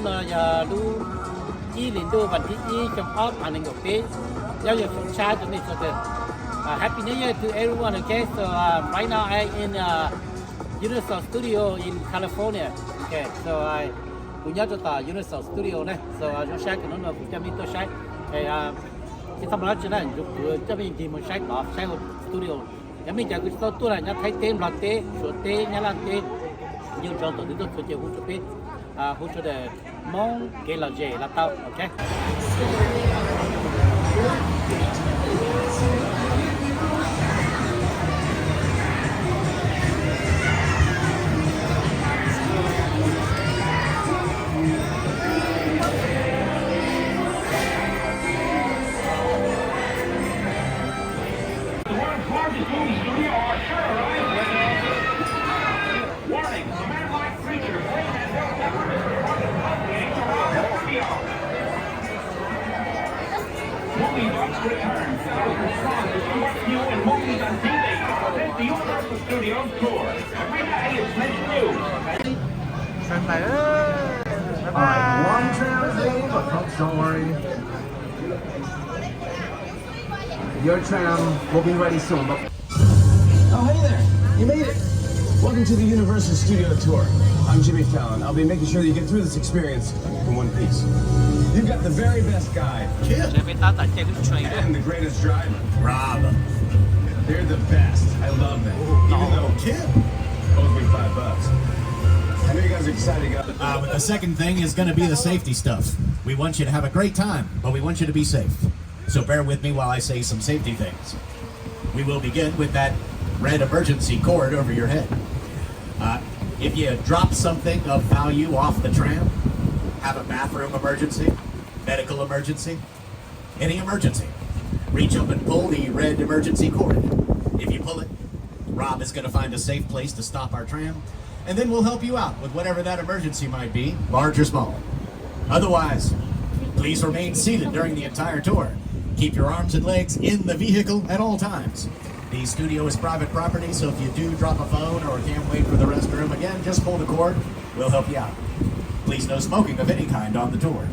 trong là lu chi liền đu bản chi trong ốp anh ngọc tế giao dịch phong sa cho nên so Happy New Year to everyone. Okay, so right now I in Universal Studio in California. Okay, so I punya tu Universal Studio ne. So chúng saya kena nak punya minta saya. Kita malah cina chúng mình đi một saya bảo saya studio. Chúng mình jadi kita tu lah, nyat hai tem latte, sote, nyala latte. Nhưng trong tổ chức tôi chơi hút cho biết, hút cho để mong cái là gì là tao, okay. Return you and movies on TV. The Universal Studios tour. Every day it's new. Alright, one tram, but folks, don't worry. Your tram will be ready soon. But oh, hey there! You made it. Welcome to the Universal Studio Tour. I'm Jimmy Fallon. I'll be making sure that you get through this experience in one piece. You've got the very best guide, Kip, and the greatest driver, Rob. They're the best. I love them. Even though Kip owes me $5. I know you guys are excited. But the second thing is going to be the safety stuff. We want you to have a great time, but we want you to be safe. So bear with me while I say some safety things. We will begin with that red emergency cord over your head. If you drop something of value off the tram, have a bathroom emergency, medical emergency, any emergency, reach up and pull the red emergency cord. If you pull it, Rob is going to find a safe place to stop our tram, and then we'll help you out with whatever that emergency might be, large or small. Otherwise, please remain seated during the entire tour. Keep your arms and legs in the vehicle at all times. The studio is private property, so if you do drop a phone or can't wait for the restroom, again, just pull the cord. We'll help you out. Please, no smoking of any kind on the tour.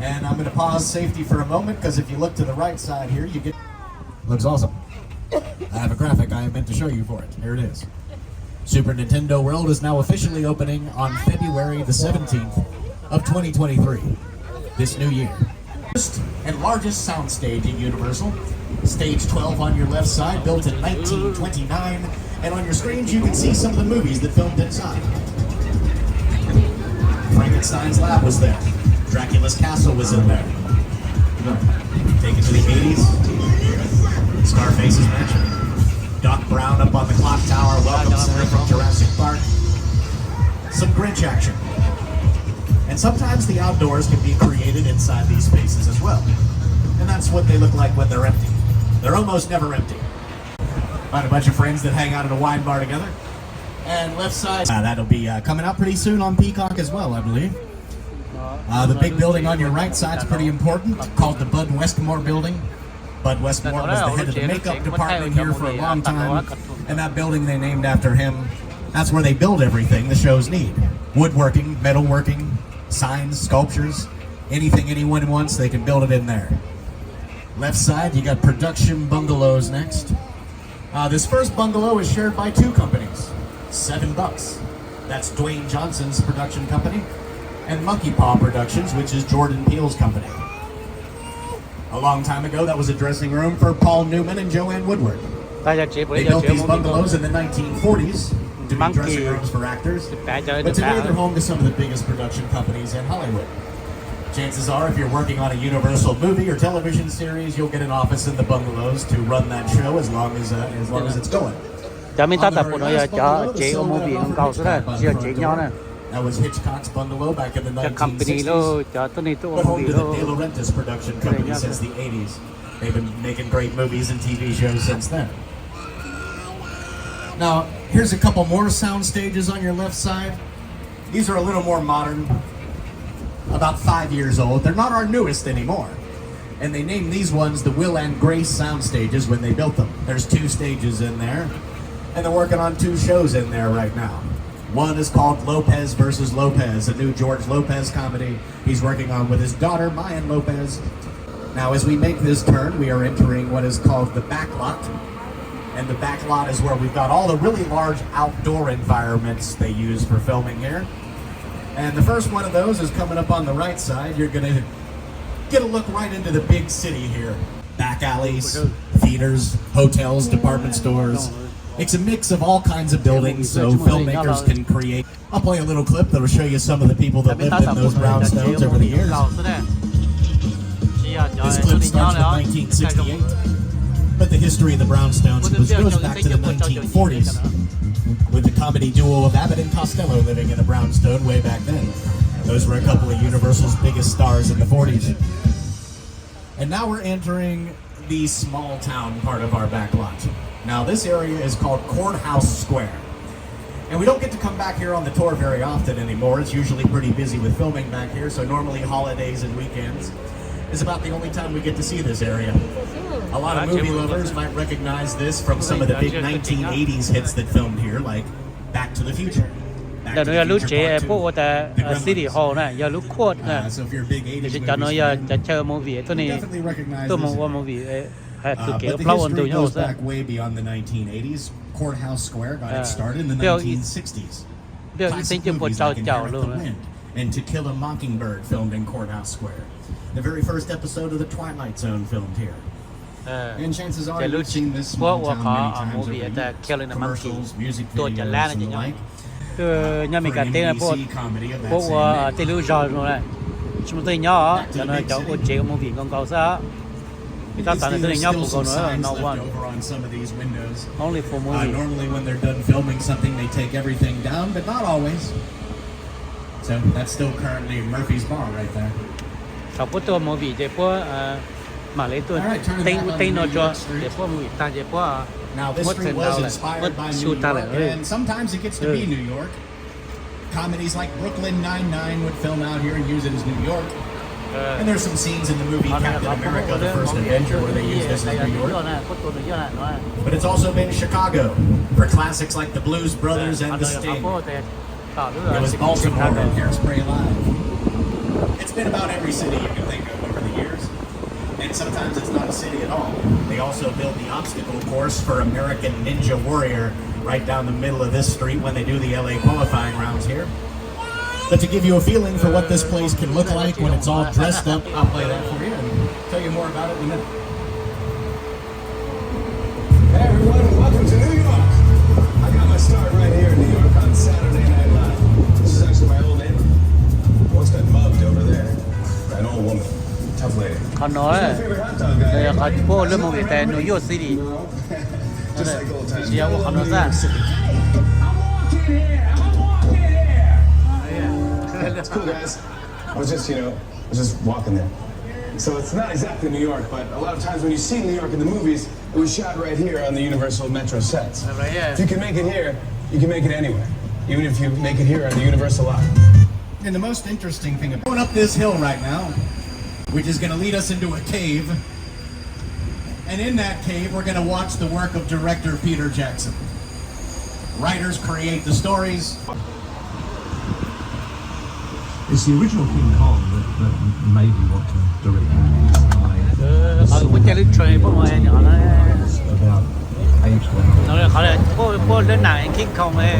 And I'm going to pause safety for a moment, because if you look to the right side here, you get... Looks awesome. I have a graphic I meant to show you for it. Here it is. Super Nintendo World is now officially opening on February the 17th of 2023, this new year. First and largest soundstage in Universal. Stage 12 on your left side, built in 1929, and on your screens you can see some of the movies that filmed inside. Frankenstein's lab was there. Dracula's castle was in there. Take it to the 80s. Scarface's mansion. Doc Brown up on the clock tower, welcome center from Jurassic Park. Some Grinch action. And sometimes the outdoors can be created inside these spaces as well. And that's what they look like when they're empty. They're almost never empty. Find a bunch of friends that hang out at a wine bar together. And left side, that'll be coming out pretty soon on Peacock as well, I believe. The big building on your right side is pretty important, called the Bud Westmore building. Bud Westmore was the head of the makeup department here for a long time, and that building they named after him. That's where they build everything the shows need. Woodworking, metalworking, signs, sculptures, anything anyone wants, they can build it in there. Left side, you got production bungalows next. This first bungalow is shared by two companies. $7. That's Dwayne Johnson's production company, and Monkey Paw Productions, which is Jordan Peele's company. A long time ago, that was a dressing room for Paul Newman and Joanne Woodward. They built these bungalows in the 1940s to be dressing rooms for actors, but today they're home to some of the biggest production companies in Hollywood. Chances are, if you're working on a Universal movie or television series, you'll get an office in the bungalows to run that show as long as it's going. Cho mình tập của nó cho chế ở một biển cầu số này, chưa chế nhau này. That was Hitchcock's bungalow back in the 1960s. But home to the De Laurentiis production company since the 80s. They've been making great movies and TV shows since then. Now, here's a couple more sound stages on your left side. These are a little more modern, about 5 years old. They're not our newest anymore. And they named these ones the Will and Grace sound stages when they built them. There's 2 stages in there, and they're working on 2 shows in there right now. One is called Lopez versus Lopez, a new George Lopez comedy he's working on with his daughter, Mayan Lopez. Now, as we make this turn, we are entering what is called the back lot. And the back lot is where we've got all the really large outdoor environments they use for filming here. And the first one of those is coming up on the right side. You're gonna get a look right into the big city here. Back alleys, theaters, hotels, department stores. It's a mix of all kinds of buildings so filmmakers can create. I'll play a little clip that'll show you some of the people that lived in those brownstones over the years. This clip starts with 1968, but the history of the brownstones goes back to the 1940s, with the comedy duo of Abbott and Costello living in a brownstone way back then. Those were a couple of Universal's biggest stars in the 40s. And now we're entering the small town part of our back lot. Now this area is called Courthouse Square. And we don't get to come back here on the tour very often anymore. It's usually pretty busy with filming back here, so normally holidays and weekends is about the only time we get to see this area. A lot of movie lovers might recognize this from some of the big 1980s hits that filmed here, like Back to the Future. Back to the Future Part 2, The Gremlins. So if you're a big 80s movie fan, you definitely recognize this. But the history goes back way beyond the 1980s. Courthouse Square got its start in the 1960s. Classic movies like Inherit the Wind and To Kill a Mockingbird filmed in Courthouse Square. The very first episode of The Twilight Zone filmed here. And chances are you've seen this small town many times over the years. Commercials, music videos, and the like. For an NBC comedy of that same name. There's still some signs left over on some of these windows. Only for movie. Normally when they're done filming something, they take everything down, but not always. So that's still currently Murphy's Bar right there. เขาพูดตัว movie เฉพาะมาเลยตัวเต้นนอจอเฉพาะ movie ต่างเฉพาะ Now this street was inspired by New York, and sometimes it gets to be New York. Comedies like Brooklyn Nine-Nine would film out here and use it as New York. And there's some scenes in the movie Captain America: The First Avenger where they use this as New York. But it's also been Chicago for classics like The Blues Brothers and The Sting. It was Baltimore and Hairspray Live. It's been about every city you can think of over the years. And sometimes it's not a city at all. They also build the obstacle course for American Ninja Warrior right down the middle of this street when they do the LA qualifying rounds here. But to give you a feeling for what this place can look like when it's all dressed up, I'll play that for you and tell you more about it in a minute. Hey everyone, welcome to New York. I got my start right here in New York on Saturday Night Live. This is actually my old neighbor. I once got mugged over there by an old woman. Tough lady. เขาน้อยเขาพูดเรื่อง movie แต่ New York City Just like old times. เชียวว่าเขาน้อยซะ It's cool, guys. I was just walking there. So it's not exactly New York, but a lot of times when you see New York in the movies, it was shot right here on the Universal Metro sets. If you can make it here, you can make it anywhere, even if you make it here on the Universal lot. And the most interesting thing about going up this hill right now, which is going to lead us into a cave. And in that cave, we're going to watch the work of director Peter Jackson. Writers create the stories. It's the original King Kong that made me want to direct movies. About age when nó là họ là cô lớn nặng King Kong ấy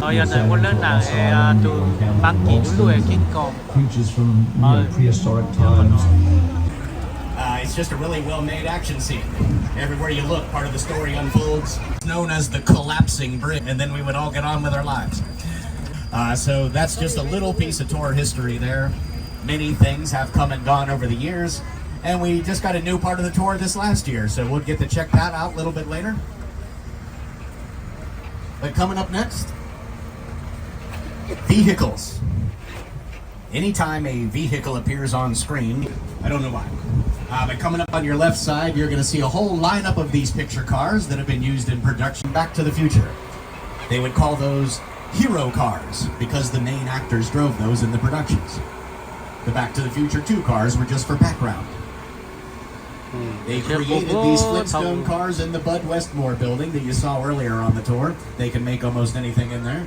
họ giờ này cô lớn nặng từ băng kỳ đúng rồi King Kong creatures from prehistoric times. It's just a really well-made action scene. Everywhere you look, part of the story unfolds. It's known as the collapsing bridge, and then we would all get on with our lives. So that's just a little piece of tour history there. Many things have come and gone over the years, and we just got a new part of the tour this last year, so we'll get to check that out a little bit later. But coming up next, vehicles. Anytime a vehicle appears on screen, I don't know why. But coming up on your left side, you're going to see a whole lineup of these picture cars that have been used in production. Back to the Future. They would call those hero cars because the main actors drove those in the productions. The Back to the Future 2 cars were just for background. They created these Flintstone cars in the Bud Westmore building that you saw earlier on the tour. They can make almost anything in there.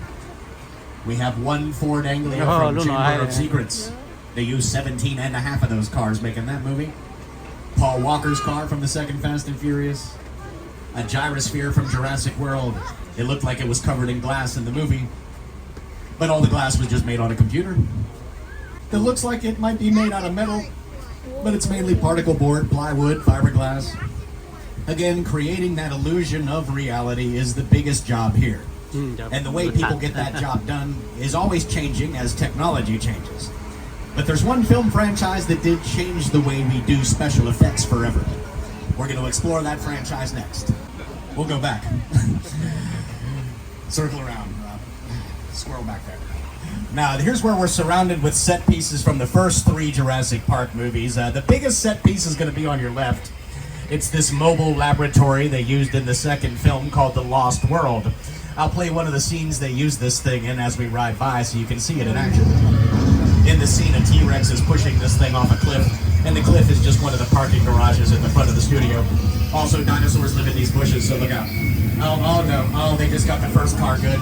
We have one Ford Anglia Oh, from look, Chamber I- of Secrets. They used 17 and a half of those cars making that movie. Paul Walker's car from the second Fast and Furious. A gyrosphere from Jurassic World. It looked like it was covered in glass in the movie, but all the glass was just made on a computer. It looks like it might be made out of metal, but it's mainly particle board, plywood, fiberglass. Again, creating that illusion of reality is the biggest job here. And the way people get that job done is always changing as technology changes. But there's one film franchise that did change the way we do special effects forever. We're going to explore that franchise next. We'll go back. Circle around, Rob. Squirrel back there. Now, here's where we're surrounded with set pieces from the first 3 Jurassic Park movies. The biggest set piece is going to be on your left. It's this mobile laboratory they used in the second film called The Lost World. I'll play one of the scenes they use this thing in as we ride by so you can see it in action. In the scene, a T-Rex is pushing this thing off a cliff, and the cliff is just one of the parking garages in the front of the studio. Also, dinosaurs live in these bushes, so look out. Oh no, oh, they just got the first car good.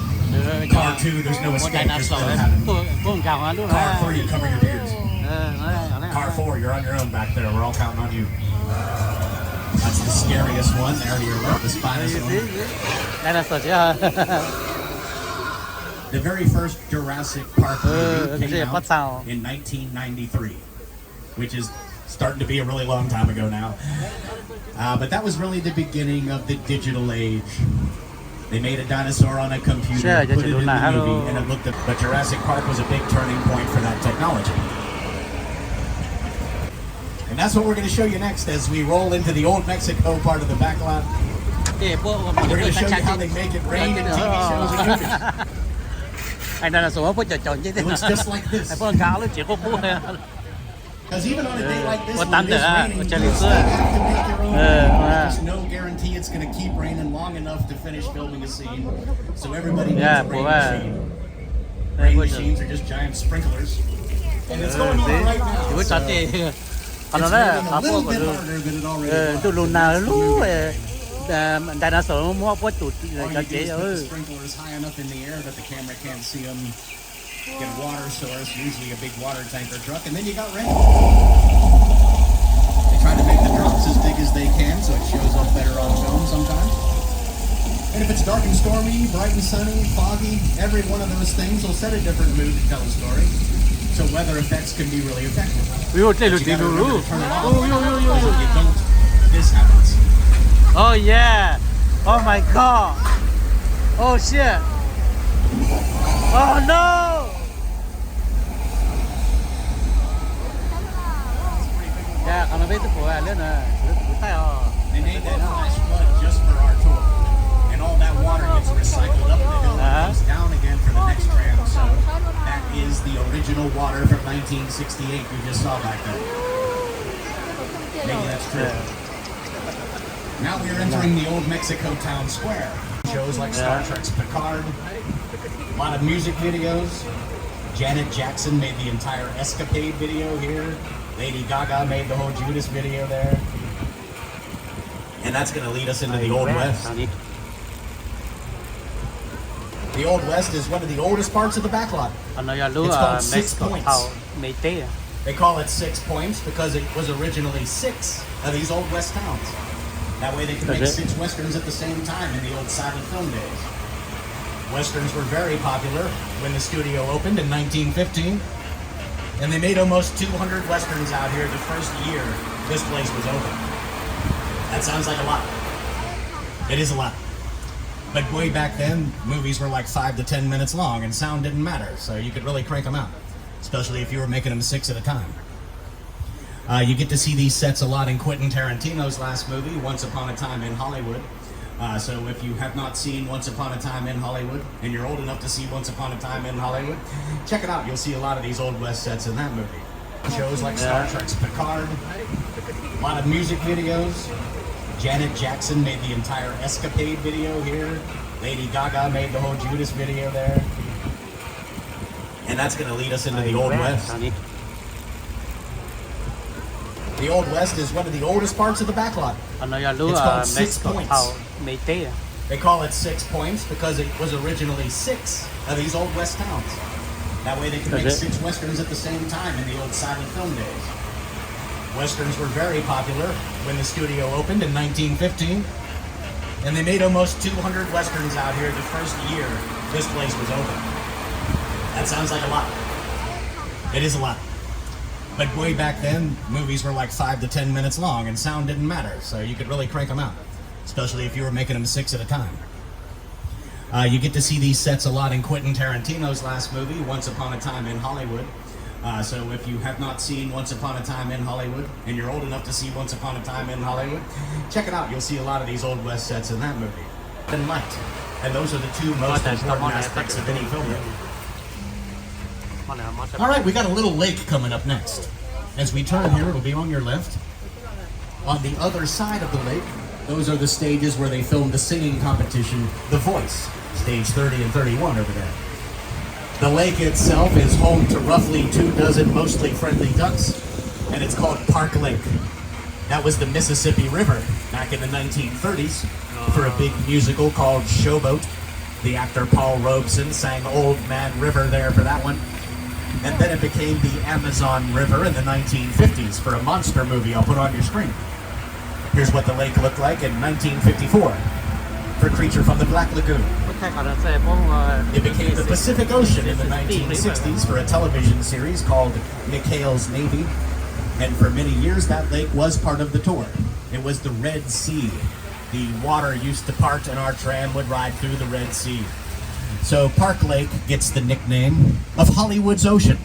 Car 2, there's no escape, just let it happen. Car 3, cover your ears. Car 4, you're on your own back there, we're all counting on you. That's the scariest one, there to your left, the Spinosaurus. The very first Jurassic Park movie came out in 1993, which is starting to be a really long time ago now. But that was really the beginning of the digital age. They made a dinosaur on a computer, put it in the movie, and it looked at. But Jurassic Park was a big turning point for that technology. And that's what we're going to show you next as we roll into the old Mexico part of the back lot. We're going to show you how they make it rain in TV shows and movies. It looks just like this. Because even on a day like this, when it is raining, you still have to make your own rain. There's no guarantee it's going to keep raining long enough to finish filming a scene. So everybody needs a rain machine. Rain machines are just giant sprinklers. And it's going on right now. So it's raining a little bit harder than it already was. Dinosaur mua quá tụt Get the sprinklers high enough in the air that the camera can't see them. Get a water source, usually a big water tanker truck, and then you got rain. They try to make the drops as big as they can so it shows up better on film sometimes. And if it's dark and stormy, bright and sunny, foggy, every one of those things will set a different mood to tell a story. So weather effects can be really effective. But you gotta remember to turn it off, because if you don't, this happens. Oh yeah! Oh my god! Oh shit! Oh no! Yeah, kalau begitu boleh lihat They made that flash flood just for our tour. And all that water gets recycled up the hill and comes down again for the next tram. So that is the original water from 1968 we just saw back then. Maybe that's true. Now we're entering the old Mexico town square. Shows like Star Trek's Picard, a lot of music videos. Janet Jackson made the entire Escapade video here. Lady Gaga made the whole Judas video there. And that's going to lead us into the Old West. The Old West is one of the oldest parts of the backlot. It's called 6 Points. They call it 6 Points because it was originally 6 of these Old West towns. That way they could make 6 westerns at the same time in the old silent film days. Westerns were very popular when the studio opened in 1915. And they made almost 200 westerns out here the first year this place was open. That sounds like a lot. It is a lot. But way back then, movies were like 5 to 10 minutes long and sound didn't matter, so you could really crank them out, especially if you were making them 6 at a time. You get to see these sets a lot in Quentin Tarantino's last movie, Once Upon a Time in Hollywood. So if you have not seen Once Upon a Time in Hollywood, and you're old enough to see Once Upon a Time in Hollywood, check it out. You'll see a lot of these Old West sets in that movie. Shows like Star Trek's Picard, a lot of music videos. Janet Jackson made the entire Escapade video here. Lady Gaga made the whole Judas video there. And that's going to lead us into the Old West. The Old West is one of the oldest parts of the backlot. It's called 6 Points. They call it 6 points because it was originally 6 of these old West towns. That way they could make 6 Westerns at the same time in the old silent film days. Westerns were very popular when the studio opened in 1915, and they made almost 200 Westerns out here the first year this place was open. That sounds like a lot. It is a lot. But way back then, movies were like 5 to 10 minutes long, and sound didn't matter, so you could really crank them out, especially if you were making them 6 at a time. You get to see these sets a lot in Quentin Tarantino's last movie, Once Upon a Time in Hollywood. So if you have not seen Once Upon a Time in Hollywood, and you're old enough to see Once Upon a Time in Hollywood, check it out. You'll see a lot of these Old West sets in that movie. And light. And those are the two most important aspects of any film. All right, we got a little lake coming up next. As we turn here, it'll be on your left. On the other side of the lake, those are the stages where they filmed the singing competition, The Voice, stage 30 and 31 over there. The lake itself is home to roughly 24 mostly friendly ducks, and it's called Park Lake. That was the Mississippi River back in the 1930s for a big musical called Showboat. The actor Paul Robeson sang Old Man River there for that one. And then it became the Amazon River in the 1950s for a monster movie I'll put on your screen. Here's what the lake looked like in 1954 for Creature from the Black Lagoon. It became the Pacific Ocean in the 1960s for a television series called McHale's Navy. And for many years, that lake was part of the tour. It was the Red Sea. The water used to part and our tram would ride through the Red Sea. So Park Lake gets the nickname of Hollywood's Ocean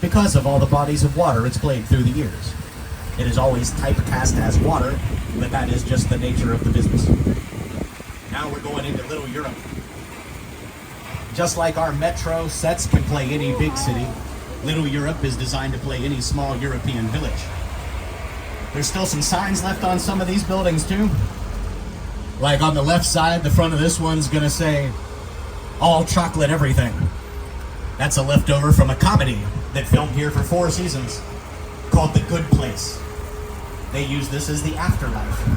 because of all the bodies of water it's played through the years. It is always typecast as water, but that is just the nature of the business. Now we're going into Little Europe. Just like our metro sets can play any big city, Little Europe is designed to play any small European village. There's still some signs left on some of these buildings too. Like on the left side, the front of this one's gonna say, all chocolate everything. That's a leftover from a comedy that filmed here for 4 seasons called The Good Place. They use this as the afterlife.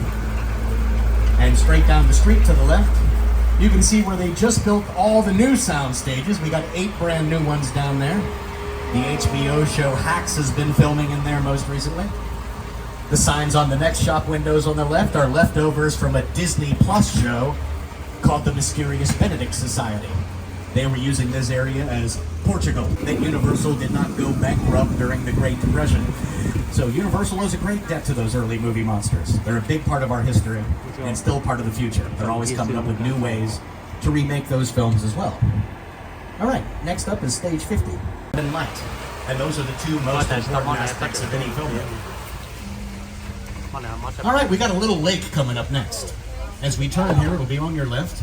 And straight down the street to the left, you can see where they just built all the new sound stages. We got 8 brand new ones down there. The HBO show Hacks has been filming in there most recently. The signs on the next shop windows on the left are leftovers from a Disney Plus show called the Mysterious Benedict Society. They were using this area as Portugal. That Universal did not go bankrupt during the Great Depression. So Universal owes a great debt to those early movie monsters. They're a big part of our history and still part of the future. They're always coming up with new ways to remake those films as well. All right, next up is stage 50. And light. And those are the two most important aspects of any film. All right, we got a little lake coming up next. As we turn here, it'll be on your left.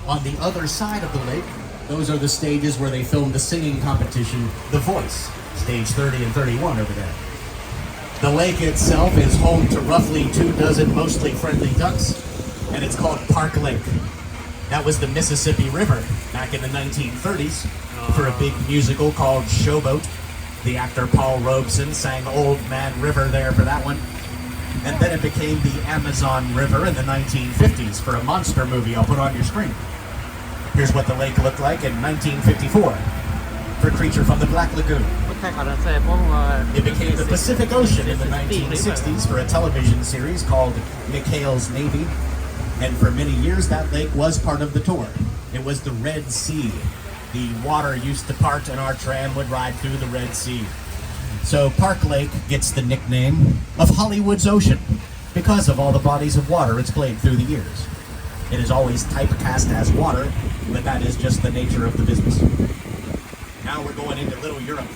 On the other side of the lake, those are the stages where they filmed the singing competition, The Voice, stage 30 and 31 over there. The lake itself is home to roughly 24 mostly friendly ducks, and it's called Park Lake. That was the Mississippi River back in the 1930s for a big musical called Showboat. The actor Paul Robeson sang Old Man River there for that one. And then it became the Amazon River in the 1950s for a monster movie I'll put on your screen. Here's what the lake looked like in 1954 for Creature from the Black Lagoon. It became the Pacific Ocean in the 1960s for a television series called McHale's Navy. And for many years, that lake was part of the tour. It was the Red Sea. The water used to part and our tram would ride through the Red Sea. So Park Lake gets the nickname of Hollywood's Ocean because of all the bodies of water it's played through the years. It is always typecast as water, but that is just the nature of the business. Now we're going into Little Europe.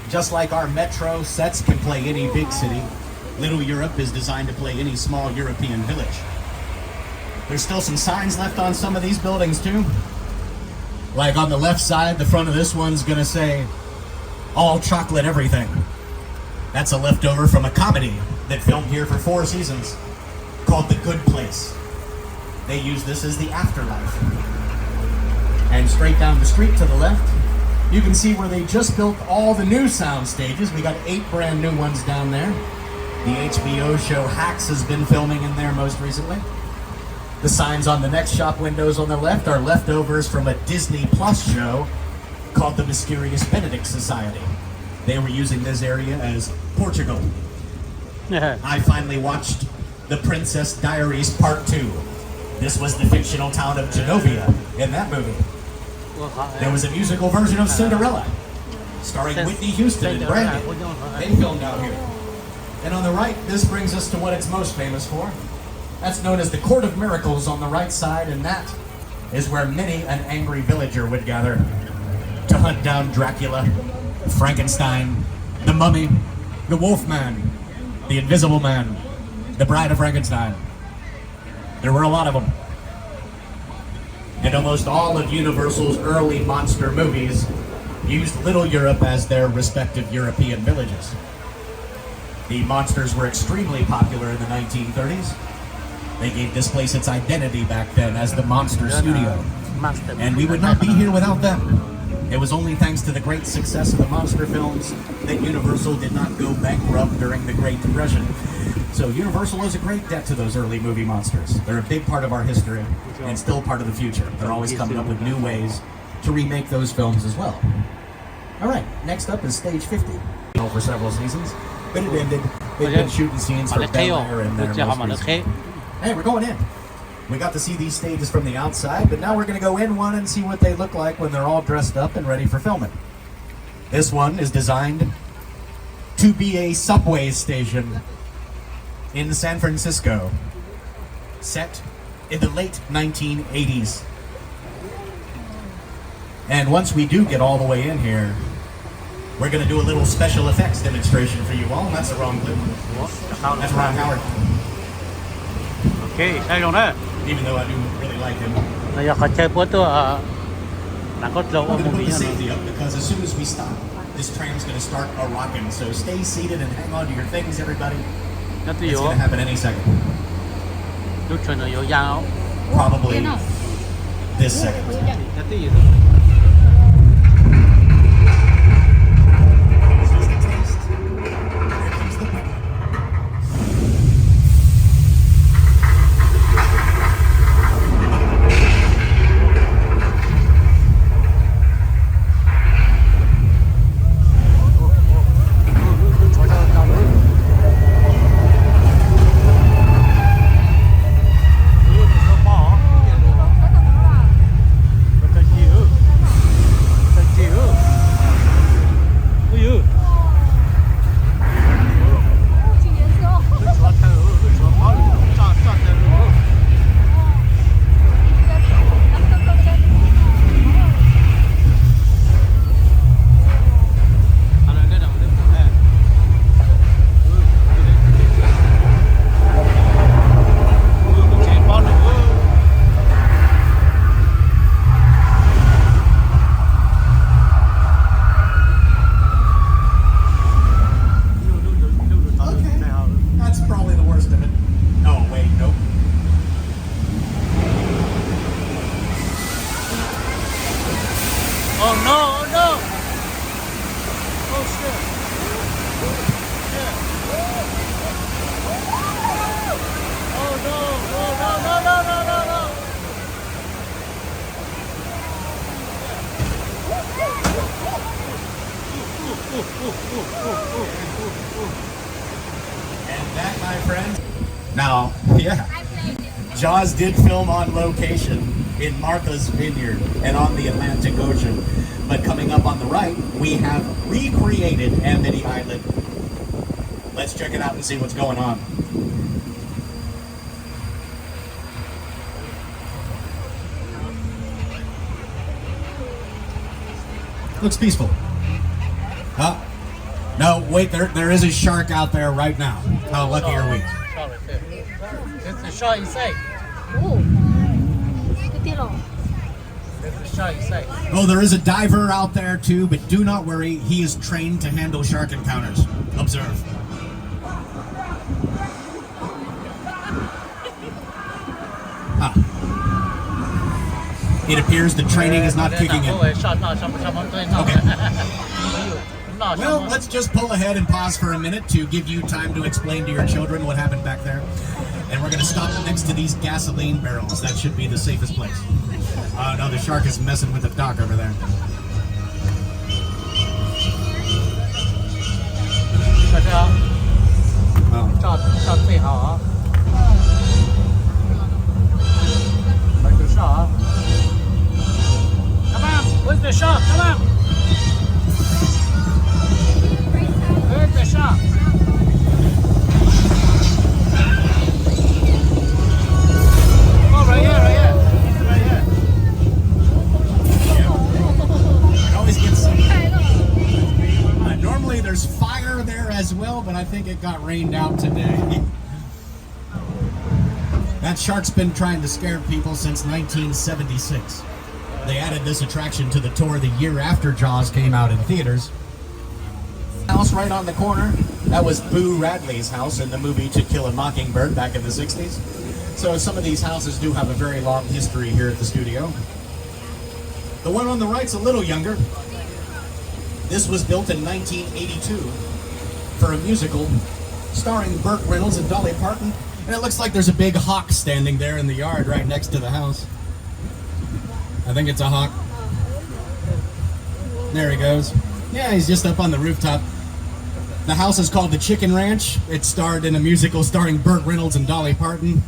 Just like our metro sets can play any big city, Little Europe is designed to play any small European village. There's still some signs left on some of these buildings too. Like on the left side, the front of this one's gonna say, all chocolate everything. That's a leftover from a comedy that filmed here for 4 seasons called The Good Place. They use this as the afterlife. And straight down the street to the left, you can see where they just built all the new sound stages. We got 8 brand new ones down there. The HBO show Hacks has been filming in there most recently. The signs on the next shop windows on the left are leftovers from a Disney Plus show called the Mysterious Benedict Society. They were using this area as Portugal. I finally watched The Princess Diaries Part 2. This was the fictional town of Genovia in that movie. There was a musical version of Cinderella, starring Whitney Houston and Brandy. They filmed out here. And on the right, this brings us to what it's most famous for. That's known as the Court of Miracles on the right side, and that is where many an angry villager would gather to hunt down Dracula, Frankenstein, the Mummy, the Wolfman, the Invisible Man, the Bride of Frankenstein. There were a lot of them. And almost all of Universal's early monster movies used Little Europe as their respective European villages. The monsters were extremely popular in the 1930s. They gave this place its identity back then as the Monster Studio. And we would not be here without them. It was only thanks to the great success of the monster films that Universal did not go bankrupt during the Great Depression. So Universal owes a great debt to those early movie monsters. They're a big part of our history and still part of the future. They're always coming up with new ways to remake those films as well. All right, next up is Stage 50. For several seasons, but it ended. They've been shooting scenes for Bel Air and their most recent. Hey, we're going in. We got to see these stages from the outside, but now we're going to go in one and see what they look like when they're all dressed up and ready for filming. This one is designed to be a subway station in San Francisco, set in the late 1980s. And once we do get all the way in here, we're going to do a little special effects demonstration for you all. That's the wrong clip. That's Ron Howard. Okay, hay luôn đấy. Even though I do really like him. Bây giờ có chơi bữa tôi là có lâu I'm một going to tí put the nữa. safety up because as soon as we stop, this tram's going to start a-rocking. So stay seated and hang on to your things, everybody. Nó It's going to happen any second. lúc trời nó vô dao. Probably this second. Nó tí gì Oh no, oh no! Oh shit! Shit. Oh no, no. And that, my friend. Now, yeah. Jaws did film on location in Martha's Vineyard and on the Atlantic Ocean. But coming up on the right, we have recreated Amity Island. Let's check it out and see what's going on. Looks peaceful. No, wait, there is a shark out there right now. How lucky are we? There's a shark inside. There's a shark inside. Oh, there is a diver out there too, but do not worry. He is trained to handle shark encounters. Observe. It appears the training is not kicking in. Okay. Well, let's just pull ahead and pause for a minute to give you time to explain to your children what happened back there. And we're going to stop next to these gasoline barrels. That should be the safest place. Oh no, the shark is messing with the dock over there. 大家 Oh. 照最好啊。Where's the shark? Come on, where's the shark? Come on. Where's the shark? Oh, right here, right here. He's right here. It always gets. Normally there's fire there as well, but I think it got rained out today. That shark's been trying to scare people since 1976. They added this attraction to the tour the year after Jaws came out in theaters. House right on the corner, that was Boo Radley's house in the movie To Kill a Mockingbird back in the 60s. So some of these houses do have a very long history here at the studio. The one on the right's a little younger. This was built in 1982 for a musical starring Burt Reynolds and Dolly Parton. And it looks like there's a big hawk standing there in the yard right next to the house. I think it's a hawk. There he goes. Yeah, he's just up on the rooftop. The house is called the Chicken Ranch. It starred in a musical starring Burt Reynolds and Dolly Parton.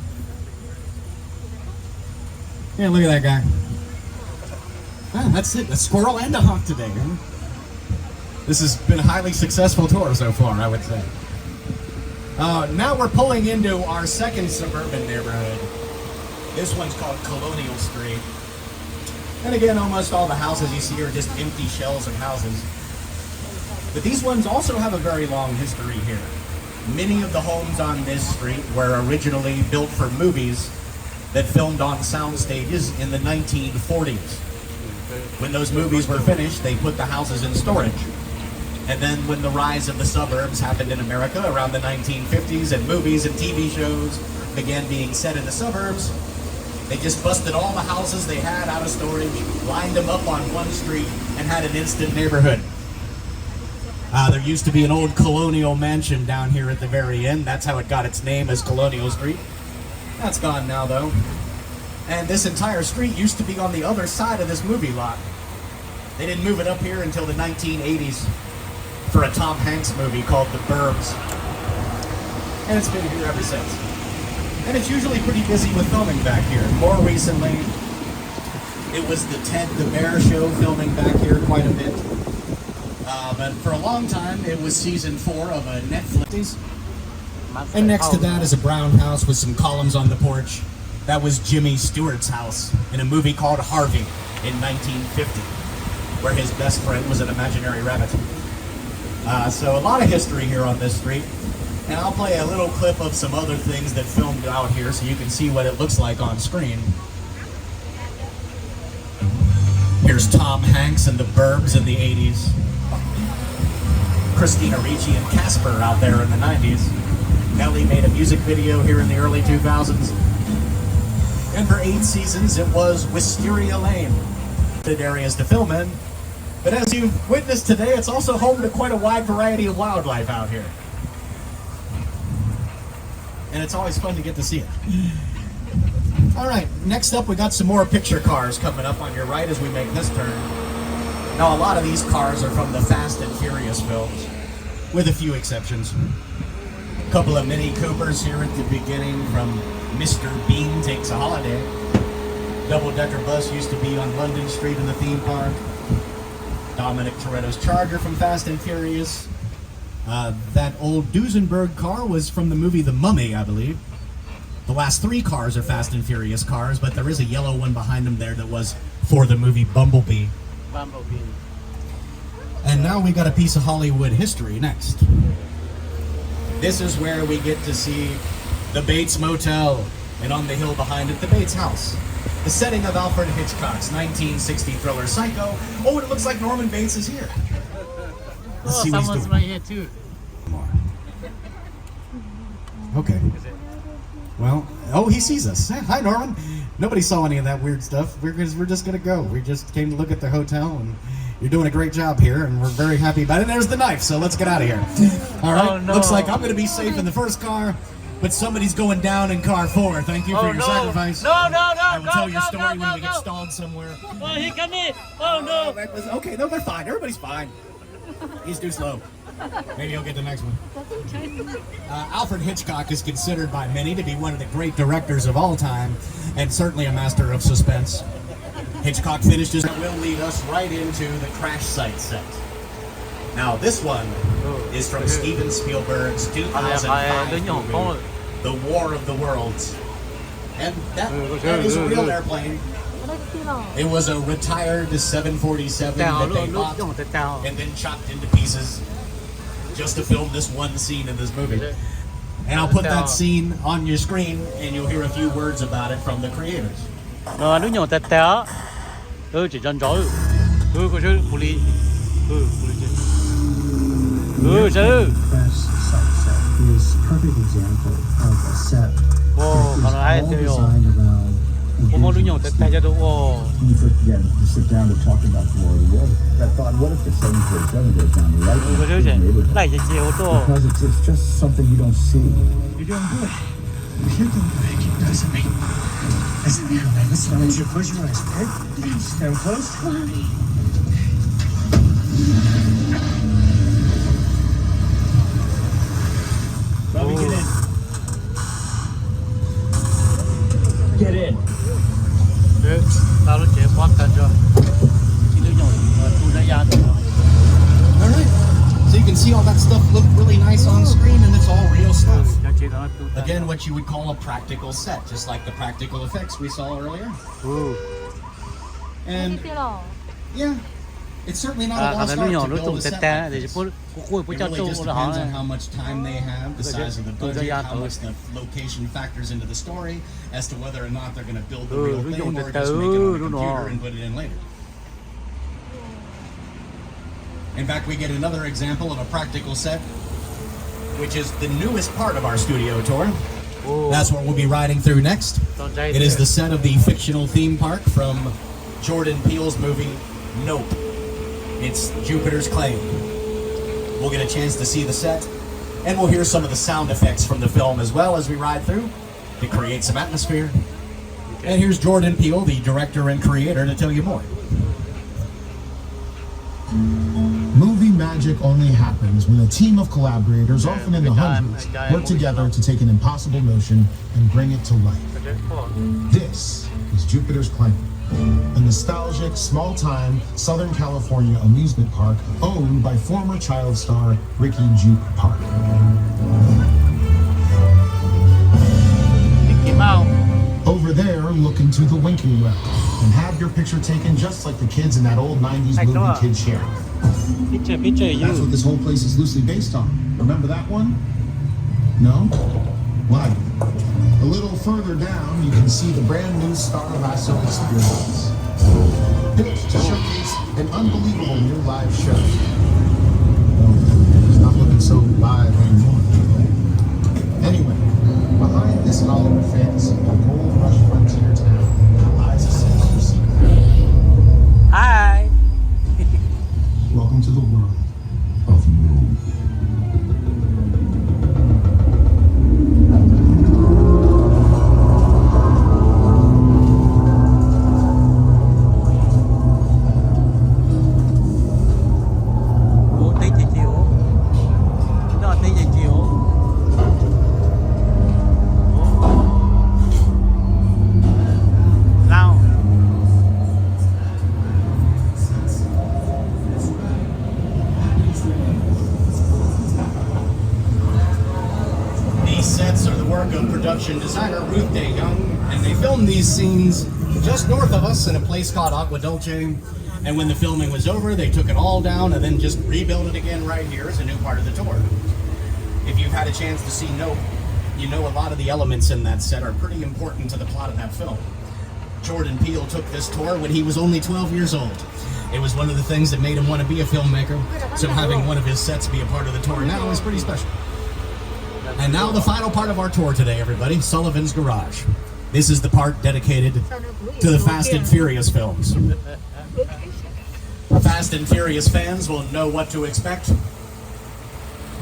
Yeah, look at that guy. Ah, that's it. A squirrel and a hawk today, huh? This has been a highly successful tour so far, I would say. Now we're pulling into our second suburban neighborhood. This one's called Colonial Street. And again, almost all the houses you see are just empty shells of houses. But these ones also have a very long history here. Many of the homes on this street were originally built for movies that filmed on sound stages in the 1940s. When those movies were finished, they put the houses in storage. And then when the rise of the suburbs happened in America around the 1950s and movies and TV shows began being set in the suburbs, they just busted all the houses they had out of storage, lined them up on one street, and had an instant neighborhood. There used to be an old colonial mansion down here at the very end. That's how it got its name as Colonial Street. That's gone now, though. And this entire street used to be on the other side of this movie lot. They didn't move it up here until the 1980s. For a Tom Hanks movie called The Burbs. And it's been here ever since. And it's usually pretty busy with filming back here. More recently, it was the Ted the Bear Show filming back here quite a bit. But for a long time, it was season 4 of a Netflix. And next to that is a brown house with some columns on the porch. That was Jimmy Stewart's house in a movie called Harvey in 1950, where his best friend was an imaginary rabbit. So a lot of history here on this street, and I'll play a little clip of some other things that filmed out here so you can see what it looks like on screen. Here's Tom Hanks and the Burbs in the 80s. Christina Ricci and Casper out there in the 90s. Nelly made a music video here in the early 2000s. And for 8 seasons it was Wisteria Lane. Good areas to film in. But as you've witnessed today, it's also home to quite a wide variety of wildlife out here. And it's always fun to get to see it. All right, next up we got some more picture cars coming up on your right as we make this turn. Now a lot of these cars are from the Fast and Furious films, with a few exceptions. A couple of Mini Coopers here at the beginning from Mr. Bean Takes a Holiday. Double-decker bus used to be on London Street in the theme park. Dominic Toretto's Charger from Fast and Furious. That old Duesenberg car was from the movie The Mummy, I believe. The last 3 cars are Fast and Furious cars, but there is a yellow one behind them there that was for the movie Bumblebee. Bumblebee. And now we got a piece of Hollywood history next. This is where we get to see the Bates Motel, and on the hill behind it, the Bates House. The setting of Alfred Hitchcock's 1960 thriller Psycho. Oh, and it looks like Norman Bates is here. Let's see what he's Someone's doing. right here too. Okay. Well, oh, he sees us. Hi, Norman. Nobody saw any of that weird stuff. We're just gonna go. We just came to look at the hotel, and you're doing a great job here, and we're very happy about it. And there's the knife, so let's get out of here. All right. Oh, no. Looks like I'm gonna be safe in the first car. but somebody's going down in car 4. Thank you for your sacrifice. No. I will tell your story when we get stalled somewhere. Oh, he come in. Oh no. Okay, no, they're fine. Everybody's fine. He's too slow. Maybe he'll get the next one. Alfred Hitchcock is considered by many to be one of the great directors of all time, and certainly a master of suspense. Hitchcock finished his... That will lead us right into the crash site set. Now, this one is from Steven Spielberg's 2005 movie, The War of the Worlds. And that is a real airplane. It was a retired 747 that they bought and then chopped into pieces just to film this one scene in this movie. And I'll put that scene on your screen and you'll hear a few words about it from the creators. Nó nhỏ tẹt téo. Chỉ chân chó. Có chứ, phụ lý. Phụ lý chứ. Chứ. Crash site set is a perfect example of a set Wow, that is kalau all saya designed around a Mau lu vision nhỏ of tẹt cinema. téo cho wow. When you first began to sit down to talk about the War of the World, that thought, what if the 747 goes down the right Có chứ, lại chỉ chiều tô. because it's just something you don't see. You're doing good. You're doing good. Keep noticing me. Listen now, man. Listen, I want you to close your eyes, okay? Stand close. Bobby, get in. Get in. Chứ, tao nó chế quá cần cho. Chỉ đứa nhỏ tu đã ra được. Alright, so you can see all that stuff look really nice on screen and it's all real stuff. Cho chị đó tu. Again, what you would call a practical set, just like the practical effects we saw earlier. And yeah, it's certainly not a Khả lost năng art đứa nhỏ to nó build tụng a tẹt set téo like thì this. bố cô It bố cho really tu just là depends on họ. how much time they have, the size of the budget, how much the location factors into the story, as to whether or not they're going to build the real thing or just make it on a computer and put it in later. In fact, we get another example of a practical set, which is the newest part of our studio tour. That's what we'll be riding through next. It is the set of the fictional theme park from Jordan Peele's movie Nope. It's Jupiter's Claim. We'll get a chance to see the set, and we'll hear some of the sound effects from the film as well as we ride through to create some atmosphere. And here's Jordan Peele, the director and creator, to tell you more. Movie magic only happens when a team of collaborators, often in the hundreds, work together to take an impossible notion and bring it to life. This is Jupiter's Claim, a nostalgic, small-time Southern California amusement park owned by former child star Ricky Juke Park. Over there, look into the winking well and have your picture taken just like the kids in that old 90s movie Kid Share. Picture That's what this whole place is loosely based on. Remember that one? No? Why? A little further down, you can see the brand new Star Lasso experience. Built to showcase an unbelievable new live show. Well, it's not looking so live anymore. Anyway, behind this Hollywood fantasy, the Gold Rush frontier town lies a sinister secret. Hi. Welcome to the world of hmoob. Ủa tí chị chiều. Đó tí chị chiều. Lao. These sets are the work of production designer Ruth Day Young, and they filmed these scenes just north of us in a place called Agua Dulce. And when the filming was over, they took it all down and then just rebuilt it again right here as a new part of the tour. If you've had a chance to see Nope, you know a lot of the elements in that set are pretty important to the plot of that film. Jordan Peele took this tour when he was only 12 years old. It was one of the things that made him want to be a filmmaker, so having one of his sets be a part of the tour now is pretty special. And now the final part of our tour today, everybody, Sullivan's Garage. This is the part dedicated to the Fast and Furious films. Fast and Furious fans will know what to expect.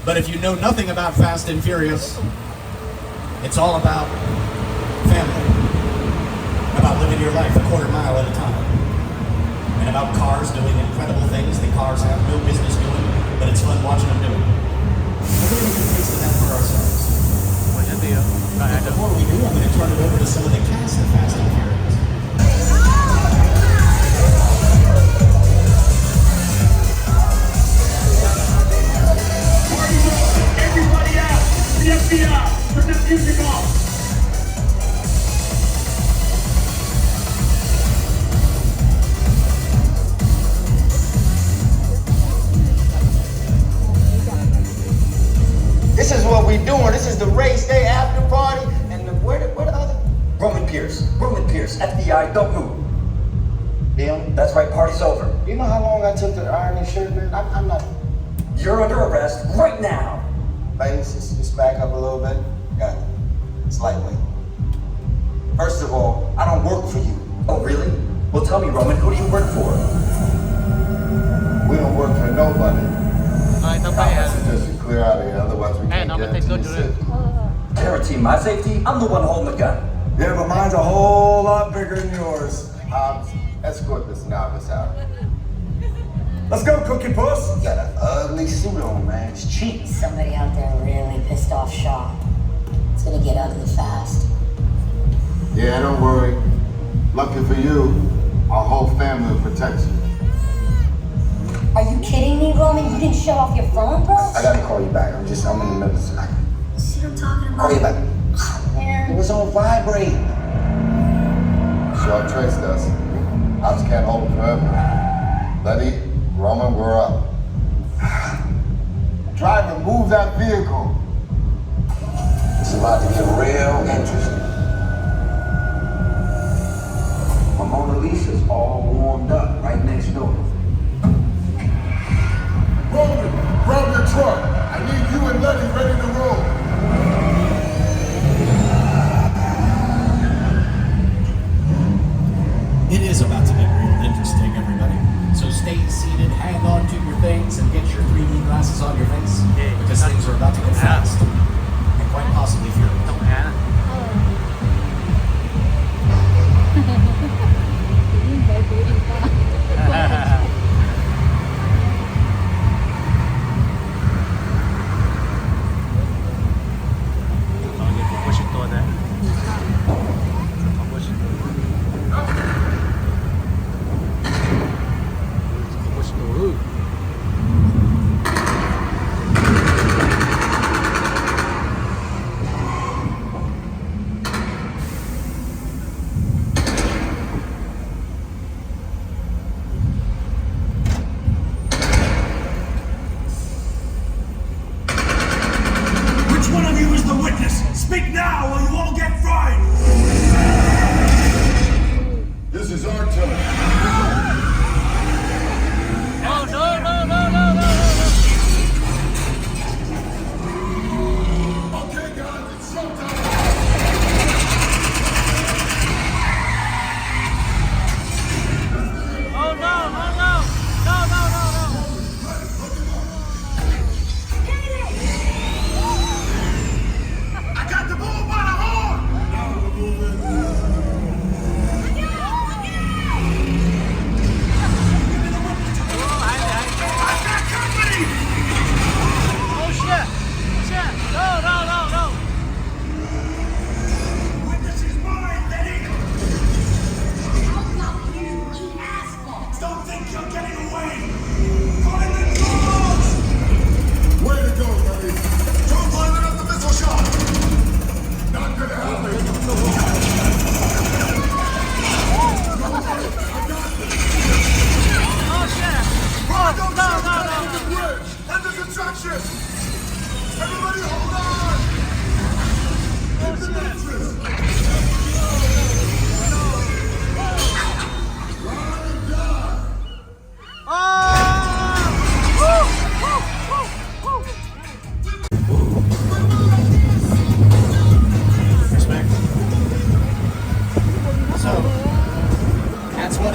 But if you know nothing about Fast and Furious, It's all about family, about living your life a quarter mile at a time, and about cars doing incredible things that cars have no business doing, but it's fun watching them do it. We're going to get a taste of that for ourselves. But before we do, I'm going to turn it over to some of the cast of Fast and Furious. Everybody out! The FBI! Turn that music off! This is what we doing. This is the race day after party. And where the other? Roman Pierce, FBI, don't move. Deal? That's right, party's over. You know how long I took to iron this shirt, man? I'm not. You're under arrest right now. Ladies, just back up a little bit. Got it. It's lightweight. First of all, I don't work for you. Oh, really? Well, tell me, Roman, who do you work for? We don't work for nobody. I suggest you clear out of here, otherwise we can't get into the city. Guarantee my safety. I'm the one holding the gun. Yeah, but mine's a whole lot bigger than yours. Hobbs, escort this novice out. Let's go, Cookie Puss. You got an ugly suit on, man. It's cheap. Somebody out there really pissed off Shaw. It's gonna get ugly fast. Yeah, don't worry. Lucky for you, our whole family will protect you. Are you kidding me, Roman? You didn't shut off your phone, bro? I gotta call you back. I'm in the middle of something. See what I'm talking about? Call you back. It was on vibrate. Shaw traced us. Hobbs can't hold him forever. Letty, Roman, we're up. Driver, move that vehicle. It's about to get real interesting. My Mona Lisa's all warmed up right next door. Roman, grab your truck. I need you and Letty ready to roll. It is about to get real interesting, everybody. So stay seated, hang on to your things, and get your 3D glasses on your face, because things are about to go fast, and quite possibly furious.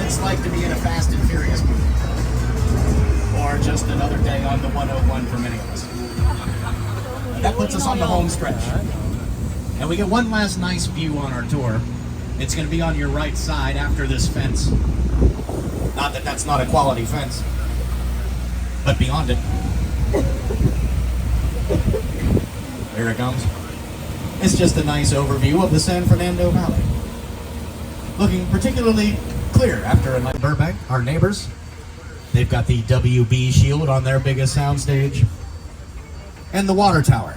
It's like to be in a Fast and Furious movie, or just another day on the 101 for many of us. That puts us on the home stretch. And we get one last nice view on our tour. It's going to be on your right side after this fence. Not that that's not a quality fence, but beyond it. There it comes. It's just a nice overview of the San Fernando Valley. Looking particularly clear after a night. Burbank, our neighbors. They've got the WB Shield on their biggest soundstage. And the water tower,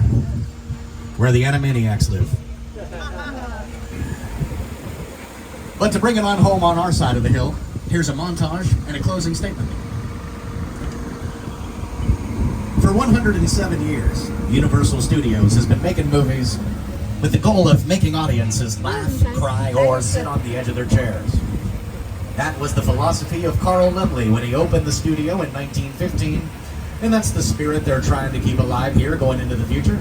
where the Animaniacs live. But to bring it on home on our side of the hill, here's a montage and a closing statement. For 107 years, Universal Studios has been making movies with the goal of making audiences laugh, cry, or sit on the edge of their chairs. That was the philosophy of Carl Lumbly when he opened the studio in 1915, and that's the spirit they're trying to keep alive here going into the future.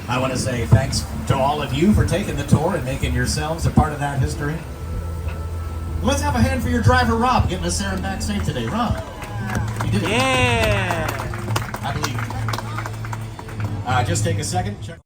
I want to say thanks to all of you for taking the tour and making yourselves a part of that history. Let's have a hand for your driver, Rob, getting us there and back safe today. Rob, you did it. Yeah. I believe. Just take a second. Check.